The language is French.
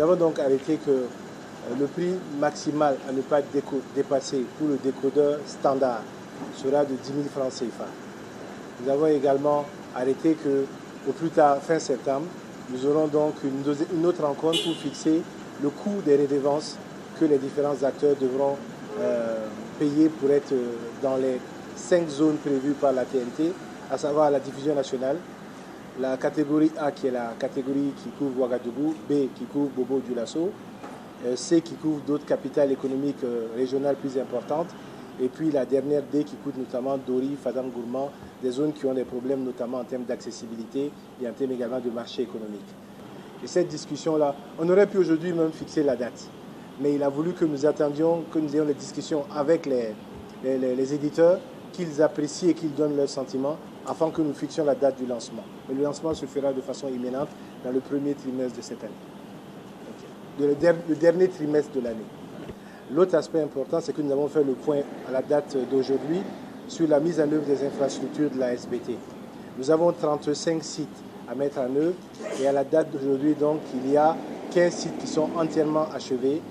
Nous avons donc arrêté que le prix maximal à ne pas dépasser pour le décodeur standard sera de 10 000 francs CFA. Nous avons également arrêté que, au plus tard, fin septembre, nous aurons donc une autre rencontre pour fixer le coût des redevances que les différents acteurs devront payer pour être dans les 5 zones prévues par la TNT, à savoir la diffusion nationale, la catégorie A qui est la catégorie qui couvre Ouagadougou, B qui couvre Bobo-Dioulasso, C qui couvre d'autres capitales économiques régionales plus importantes, et puis la dernière D qui couvre notamment Dori, Fadam, Gourmand, des zones qui ont des problèmes notamment en termes d'accessibilité et en termes également de marché économique. Et cette discussion-là, on aurait pu aujourd'hui même fixer la date, mais il a voulu que nous attendions, que nous ayons des discussions avec les éditeurs, qu'ils apprécient et qu'ils donnent leurs sentiments, afin que nous fixions la date du lancement. Mais le lancement se fera de façon imminente dans le premier trimestre de cette année, le dernier trimestre de l'année. L'autre aspect important, c'est que nous avons fait le point à la date d'aujourd'hui sur la mise en œuvre des infrastructures de la SBT. Nous avons 35 sites à mettre en œuvre et à la date d'aujourd'hui, donc, il y a 15 sites qui sont entièrement achevés